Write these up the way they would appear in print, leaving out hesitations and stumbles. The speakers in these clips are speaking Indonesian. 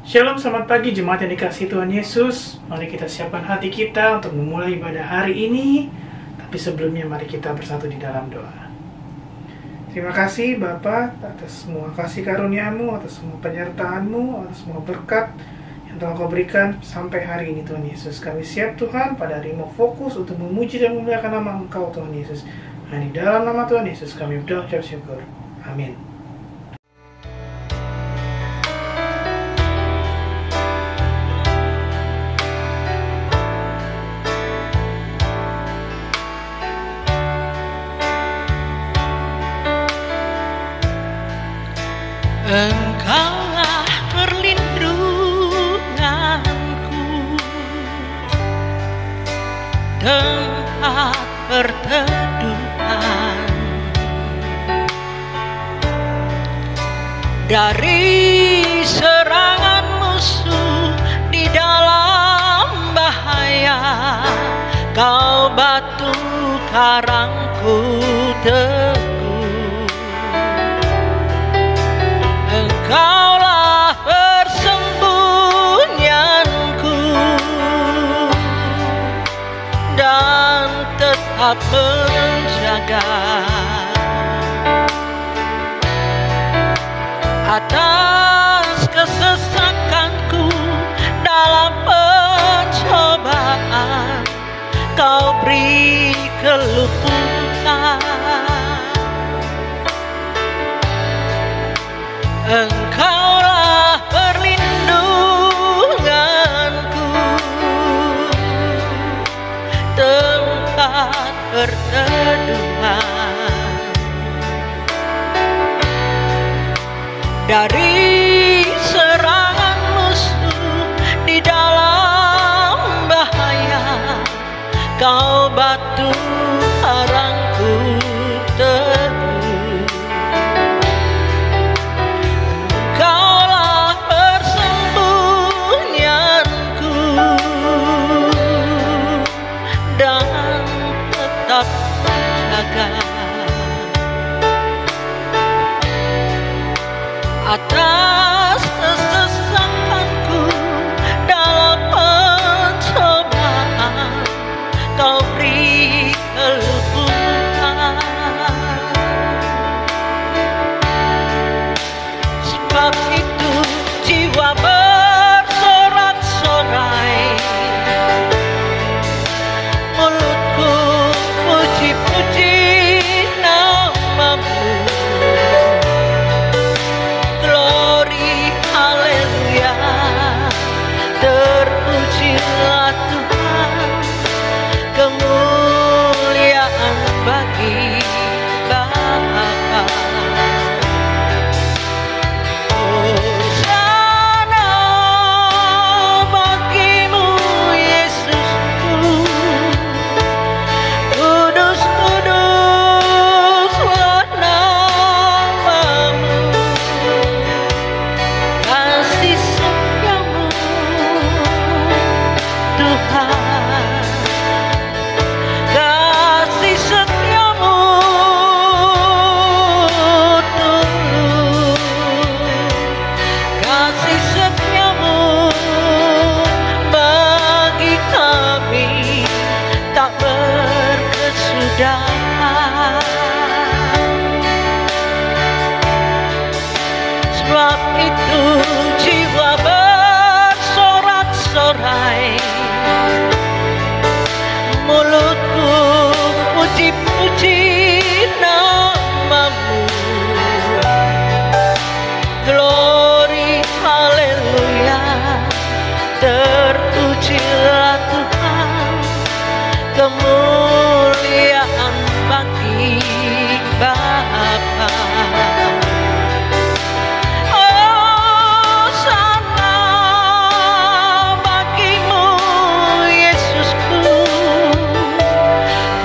Shalom, selamat pagi jemaat yang dikasihi Tuhan Yesus. Mari kita siapkan hati kita untuk memulai ibadah hari ini. Tapi sebelumnya mari kita bersatu di dalam doa. Terima kasih Bapa atas semua kasih karunia-Mu, atas semua penyertaan-Mu, atas semua berkat yang telah Kau berikan sampai hari ini Tuhan Yesus. Kami siap Tuhan pada hari mau fokus untuk memuji dan memuliakan nama Engkau Tuhan Yesus. Di dalam nama Tuhan Yesus kami berdoa ucap syukur. Amin. Engkaulah perlindunganku, tempat perteduhan dari serangan musuh di dalam bahaya. Kau batu karangku teguh, Engkaulah persembunyianku dan tetap menjaga atas kesesakanku dalam pencobaan. Kau beri keluputan, Engkaulah perlindunganku, tempat perteduhan dari serangan musuh di dalam bahaya. Kau batu karangku teguh, Engkaulah persembunyianku dan tetap menjaga atas kesesakanku dalam pencobaan. Kau beri keluputan, sebab itu jiwa bersorak-sorai, mulutku puji-puji nama-Mu. Glory, haleluya, terpujilah Tuhan, kemuliaan bagi Bapa. Hosana bagimu Yesusku, kudus kuduslah nama-Mu, kasih setiamu Tuhan, kasih setiamu tulus, kasih setiamu bagi kami tak berkesudahan. Sebab itu jiwa bersorak-sorai, mulutku puji-puji nama-Mu. Glory, haleluya, terpujilah Tuhan, kemuliaan bagi Bapa. Hosana bagimu Yesusku,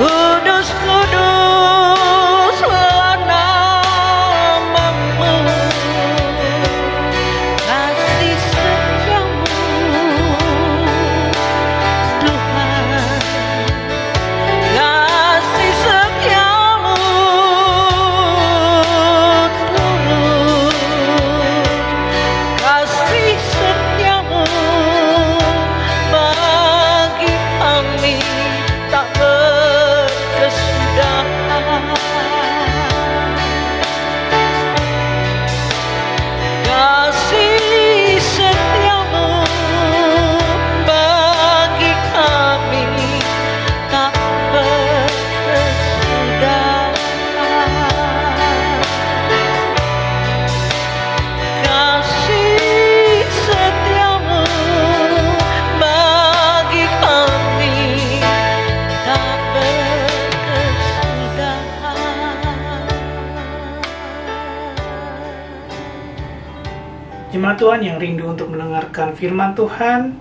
kudus kuduslah nama-Mu, kasih setiamu Tuhan, Jemaat Tuhan yang rindu untuk mendengarkan firman Tuhan,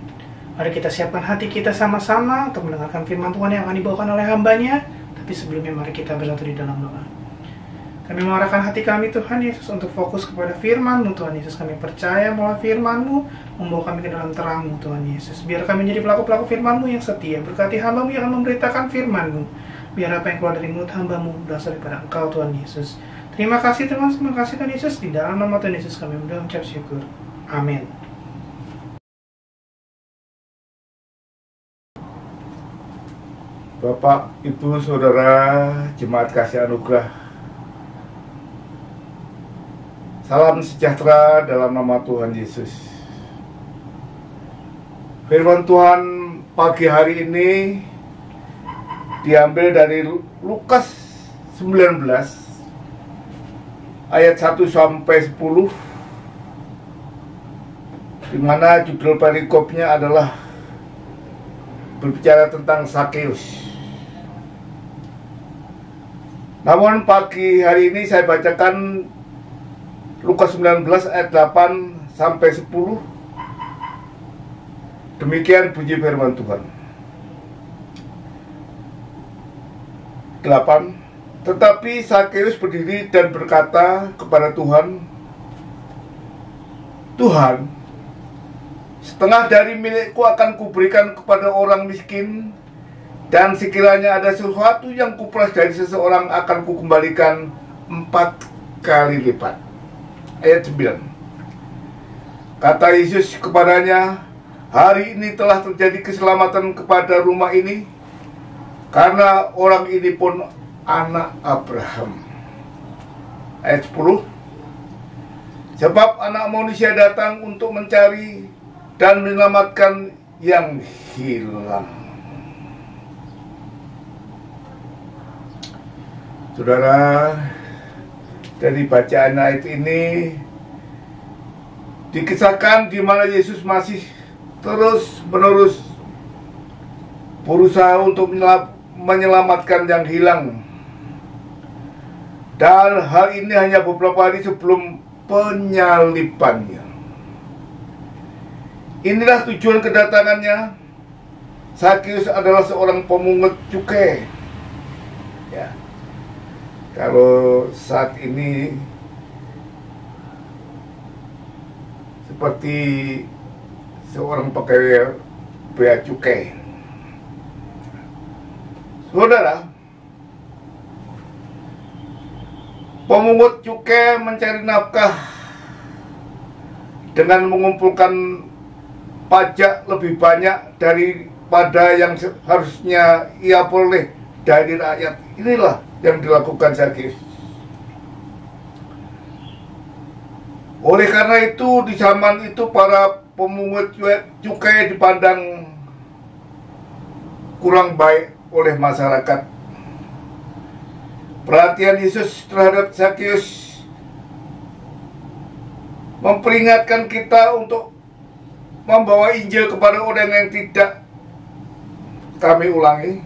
mari kita siapkan hati kita sama-sama untuk mendengarkan firman Tuhan yang akan dibawakan oleh hamba-Nya. Tapi sebelumnya mari kita bersatu di dalam doa. Kami mengarahkan hati kami Tuhan Yesus untuk fokus kepada firman-Mu Tuhan Yesus. Kami percaya bahwa firman-Mu membawa kami ke dalam terang-Mu Tuhan Yesus. Biar kami menjadi pelaku-pelaku firman-Mu yang setia. Berkati hamba-Mu yang akan memberitakan firman-Mu. Biar apa yang keluar dari mulut hamba-Mu berasal daripada Engkau Tuhan Yesus. Terima kasih Tuhan, terima kasih Tuhan Yesus. Di dalam nama Tuhan Yesus kami mengucap syukur. Amin. Bapak, Ibu, Saudara, Jemaat Kasih Anugerah, salam sejahtera dalam nama Tuhan Yesus. Firman Tuhan pagi hari ini diambil dari Lukas 19 ayat 1 sampai 10, di mana judul perikopnya adalah berbicara tentang Sakeus. Namun pagi hari ini saya bacakan Lukas 19 ayat 8 sampai 10. Demikian bunyi firman Tuhan. 8. Tetapi Sakeus berdiri dan berkata kepada Tuhan, Tuhan, setengah dari milikku akan kuberikan kepada orang miskin, dan sekiranya ada sesuatu yang kuperas dari seseorang akan kukembalikan 4 kali lipat. Ayat 9. Kata Yesus kepadanya, hari ini telah terjadi keselamatan kepada rumah ini, karena orang ini pun anak Abraham. Ayat 10. Sebab anak manusia datang untuk mencari dan menyelamatkan yang hilang. Saudara, dari bacaan ayat ini dikisahkan di mana Yesus masih terus-menerus berusaha untuk menyelamatkan yang hilang. Dan hal ini hanya beberapa hari sebelum penyalibannya. Inilah tujuan kedatangannya. Sakeus adalah seorang pemungut cukai. Ya. Kalau saat ini seperti seorang pegawai bea cukai. Saudara, pemungut cukai mencari nafkah dengan mengumpulkan pajak lebih banyak daripada yang harusnya ia peroleh dari rakyat. Inilah yang dilakukan Sakeus. Oleh karena itu, di zaman itu para pemungut cukai dipandang kurang baik oleh masyarakat. Perhatian Yesus terhadap Sakeus memperingatkan kita untuk membawa Injil kepada orang yang tidak. Kami ulangi.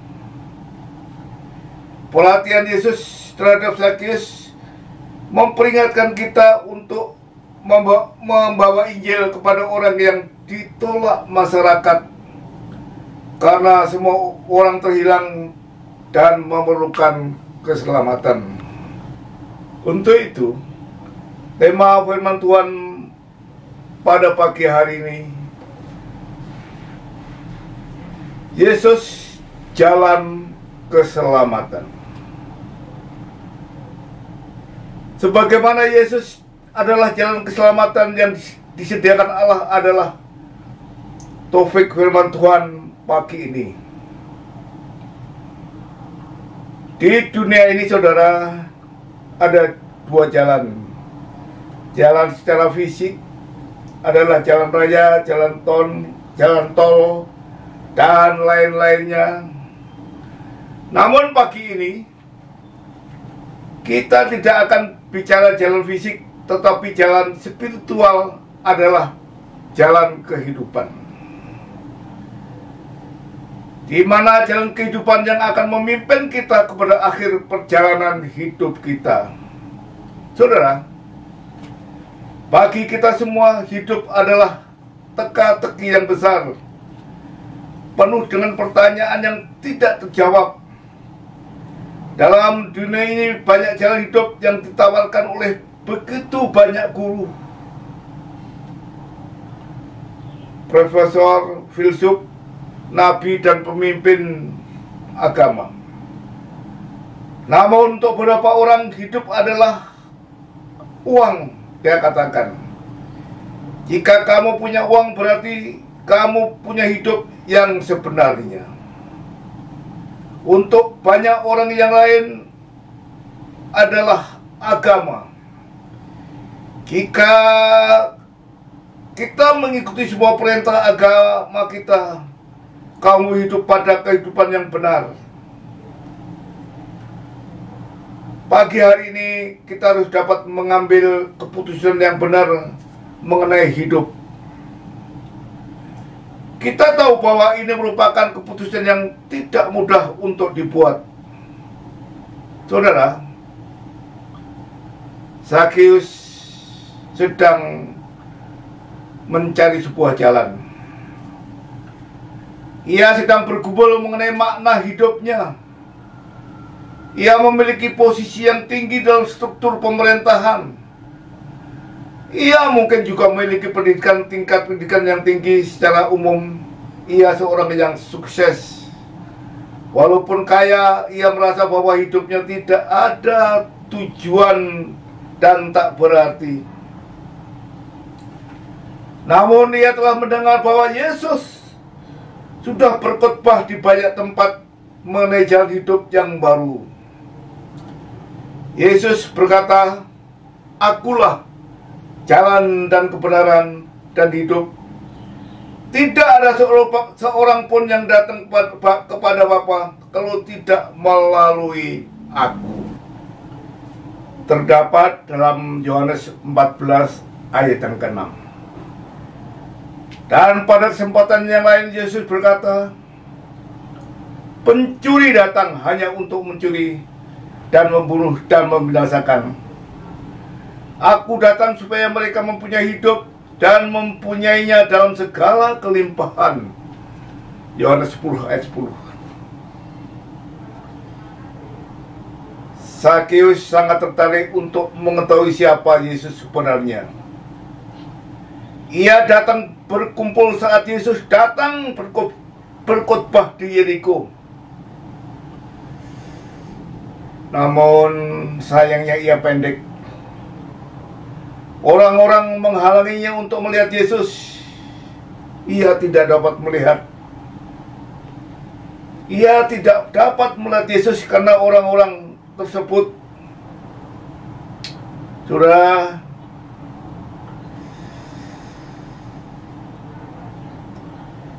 Perhatian Yesus terhadap Sakeus memperingatkan kita untuk membawa Injil kepada orang yang ditolak masyarakat, karena semua orang terhilang dan memerlukan keselamatan. Untuk itu, tema firman Tuhan pada pagi hari ini, Yesus jalan keselamatan. Sebagaimana Yesus adalah jalan keselamatan yang disediakan Allah adalah taufik firman Tuhan pagi ini. Di dunia ini, saudara, ada dua jalan. Jalan secara fisik adalah jalan raya, jalan tol, dan lain-lainnya. Namun pagi ini kita tidak akan bicara jalan fisik, tetapi jalan spiritual adalah jalan kehidupan. Di mana jalan kehidupan yang akan memimpin kita kepada akhir perjalanan hidup kita. Saudara, Bagi kita semua, hidup adalah teka-teki yang besar, penuh dengan pertanyaan yang tidak terjawab. Dalam dunia ini banyak jalan hidup yang ditawarkan oleh begitu banyak guru, profesor, filsuf, nabi, dan pemimpin agama. Namun untuk beberapa orang, hidup adalah uang. Dia katakan, jika kamu punya uang berarti kamu punya hidup yang sebenarnya. Untuk banyak orang yang lain adalah agama. Jika kita mengikuti sebuah perintah agama kita, kamu hidup pada kehidupan yang benar. Pagi hari ini kita harus dapat mengambil keputusan yang benar mengenai hidup. Kita tahu bahwa ini merupakan keputusan yang tidak mudah untuk dibuat. Saudara, Zakheus sedang mencari sebuah jalan. Ia sedang bergumul mengenai makna hidupnya. Ia memiliki posisi yang tinggi dalam struktur pemerintahan. Ia mungkin juga memiliki tingkat pendidikan yang tinggi secara umum. Ia seorang yang sukses. Walaupun kaya, ia merasa bahwa hidupnya tidak ada tujuan dan tak berarti. Namun ia telah mendengar bahwa Yesus sudah berkhotbah di banyak tempat mengenai jalan hidup yang baru. Yesus berkata, "Akulah jalan dan kebenaran dan hidup. Tidak ada seorang pun yang datang kepada Bapa kalau tidak melalui Aku." Terdapat dalam Yohanes 14 ayat yang ke-6. Dan pada kesempatan yang lain Yesus berkata, "Pencuri datang hanya untuk mencuri dan membunuh dan membinasakan. Aku datang supaya mereka mempunyai hidup dan mempunyainya dalam segala kelimpahan." Yohanes 10 ayat 10. Zakheus sangat tertarik untuk mengetahui siapa Yesus sebenarnya. Ia datang berkumpul saat Yesus datang berkhotbah di Yeriko. Namun sayangnya ia pendek. Orang-orang menghalanginya untuk melihat Yesus. Ia tidak dapat melihat. Ia tidak dapat melihat Yesus karena orang-orang tersebut, saudara,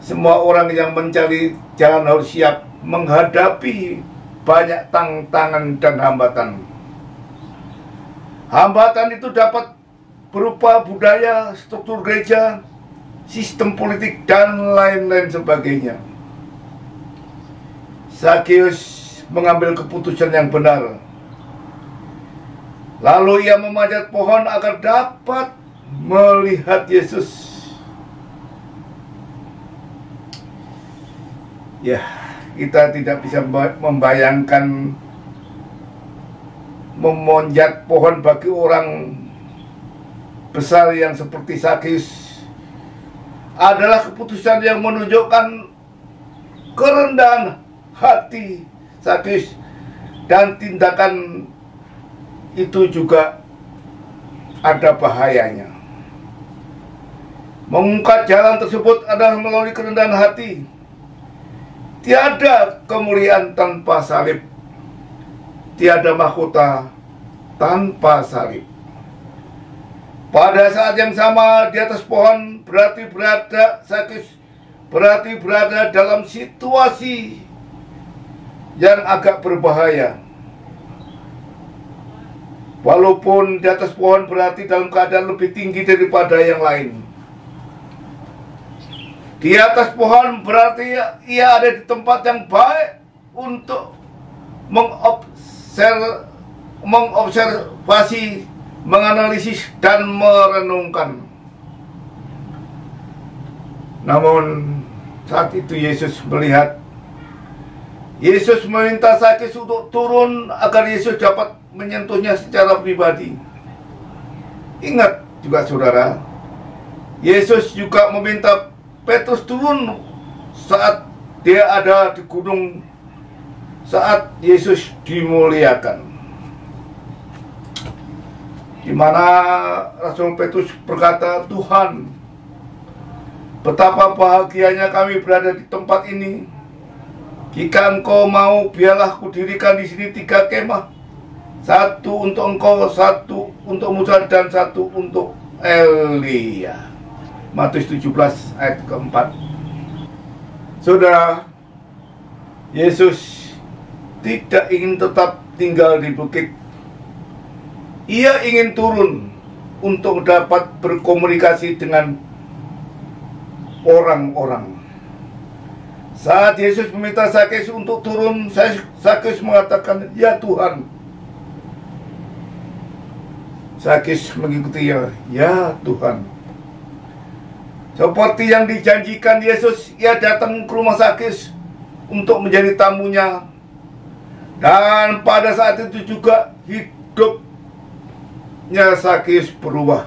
semua orang yang mencari jalan harus siap menghadapi banyak tantangan dan hambatan. Hambatan itu dapat berupa budaya, struktur gereja, sistem politik, dan lain-lain sebagainya. Zakheus mengambil keputusan yang benar. Lalu ia memanjat pohon agar dapat melihat Yesus. Ya, kita tidak bisa membayangkan memanjat pohon bagi orang besar yang seperti Zakheus adalah keputusan yang menunjukkan kerendahan hati Zakheus, dan tindakan itu juga ada bahayanya. Mengungkap jalan tersebut adalah melalui kerendahan hati. Tiada kemuliaan tanpa salib. Tiada mahkota tanpa salib. Pada saat yang sama di atas pohon Zakheus berarti berada dalam situasi yang agak berbahaya. Walaupun di atas pohon berarti dalam keadaan lebih tinggi daripada yang lain. Di atas pohon berarti ia ada di tempat yang baik untuk mengobservasi menganalisis dan merenungkan. Namun saat itu Yesus melihat, Yesus meminta Zakheus untuk turun agar Yesus dapat menyentuhnya secara pribadi. Ingat juga saudara, Yesus juga meminta Petrus turun saat dia ada di gunung, saat Yesus dimuliakan, di mana Rasul Petrus berkata, "Tuhan, betapa bahagianya kami berada di tempat ini. Jika Engkau mau, biarlah kudirikan di sini 3 kemah. 1 untuk Engkau, 1 untuk Musa, dan 1 untuk Elia." Matius 17 ayat keempat. Saudara, Yesus tidak ingin tetap tinggal di bukit. Ia ingin turun untuk dapat berkomunikasi dengan orang-orang. Saat Yesus meminta Zakheus untuk turun, Zakheus mengatakan, "Ya Tuhan." Zakheus mengikuti ya Tuhan. Seperti yang dijanjikan Yesus, ia datang ke rumah Zakheus untuk menjadi tamunya. Dan pada saat itu juga hidupnya Zakheus berubah.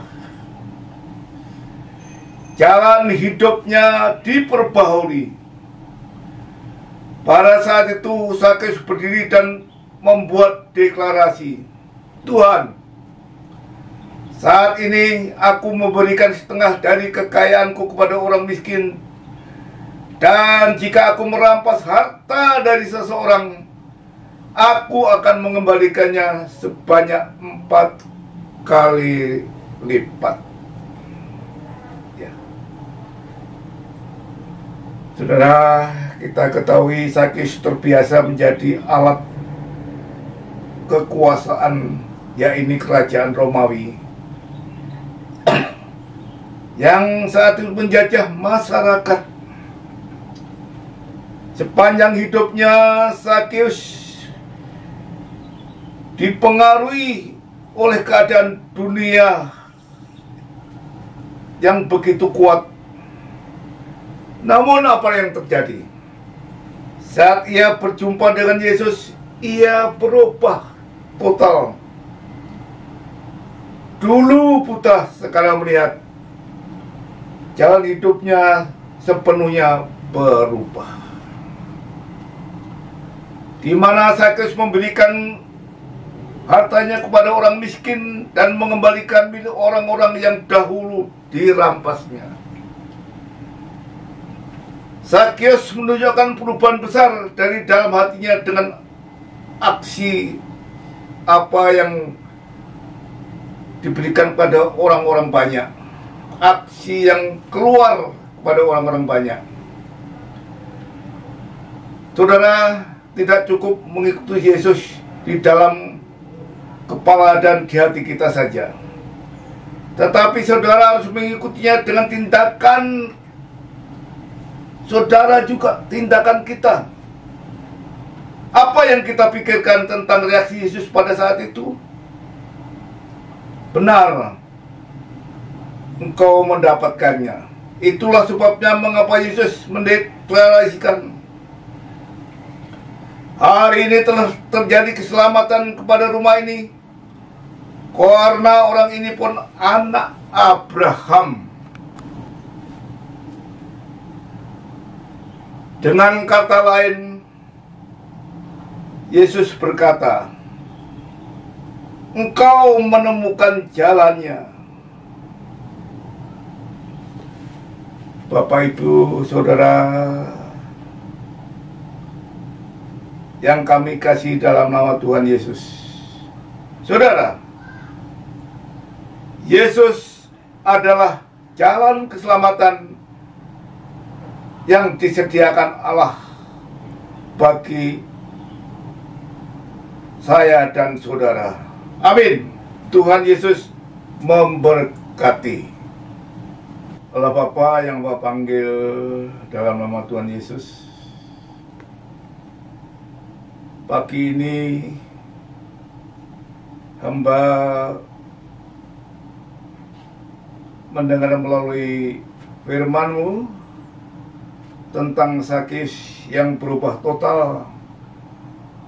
Jalan hidupnya diperbaharui. Pada saat itu Zakheus berdiri dan membuat deklarasi, "Tuhan, saat ini aku memberikan setengah dari kekayaanku kepada orang miskin. Dan jika aku merampas harta dari seseorang, aku akan mengembalikannya sebanyak 4 kali lipat." Ya. Saudara, kita ketahui Zakheus terbiasa menjadi alat kekuasaan, yaitu kerajaan Romawi, yang saat itu menjajah masyarakat. Sepanjang hidupnya Zakheus dipengaruhi oleh keadaan dunia yang begitu kuat. Namun apa yang terjadi? Saat ia berjumpa dengan Yesus, ia berubah total. Dulu buta, sekarang melihat. Jalan hidupnya sepenuhnya berubah. Di mana Zakheus memberikan hartanya kepada orang miskin dan mengembalikan milik orang-orang yang dahulu dirampasnya. Zakheus menunjukkan perubahan besar dari dalam hatinya dengan aksi apa yang diberikan pada orang-orang banyak. Aksi yang keluar kepada orang-orang banyak. Saudara, tidak cukup mengikuti Yesus di dalam kepala dan di hati kita saja, tetapi saudara harus mengikutinya dengan tindakan saudara juga, tindakan kita. Apa yang kita pikirkan tentang reaksi Yesus pada saat itu? Benar, engkau mendapatkannya. Itulah sebabnya mengapa Yesus mendeklarasikan, "Hari ini telah terjadi keselamatan kepada rumah ini, karena orang ini pun anak Abraham." Dengan kata lain, Yesus berkata, engkau menemukan jalannya. Bapak, Ibu, Saudara yang kami kasih dalam nama Tuhan Yesus. Saudara, Yesus adalah jalan keselamatan yang disediakan Allah bagi saya dan saudara. Amin. Tuhan Yesus memberkati. Allah Bapa yang Bapak panggil dalam nama Tuhan Yesus, pagi ini hamba mendengar melalui firman-Mu tentang Zakheus yang berubah total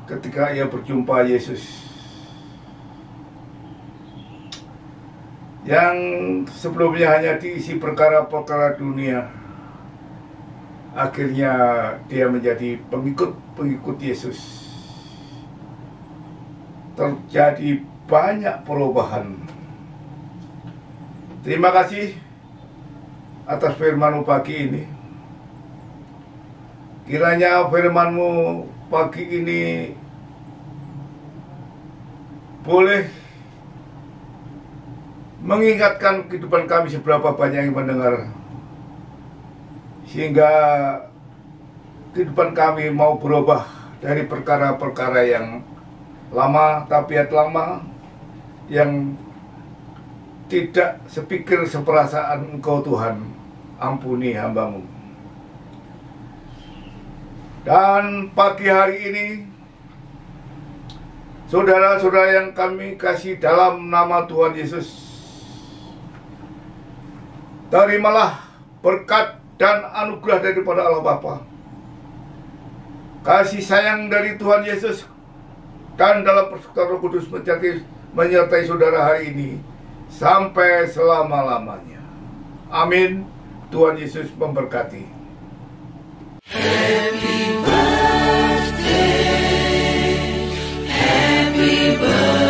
ketika ia berjumpa Yesus, yang sebelumnya hanya diisi perkara-perkara dunia. Akhirnya dia menjadi pengikut Yesus. Terjadi banyak perubahan. Terima kasih atas firman-Mu pagi ini. Kiranya firman-Mu pagi ini boleh mengingatkan kehidupan kami seberapa banyak yang mendengar, sehingga kehidupan kami mau berubah dari perkara-perkara yang lama, tabiat lama yang tidak sepikir seperasaan Engkau Tuhan. Ampuni hamba-Mu. Dan pagi hari ini, saudara-saudara yang kami kasih dalam nama Tuhan Yesus, terimalah berkat dan anugerah daripada Allah Bapa, kasih sayang dari Tuhan Yesus, dan dalam persekutuan Roh Kudus menyertai saudara hari ini sampai selama-lamanya. Amin. Tuhan Yesus memberkati. Happy birthday, happy birthday.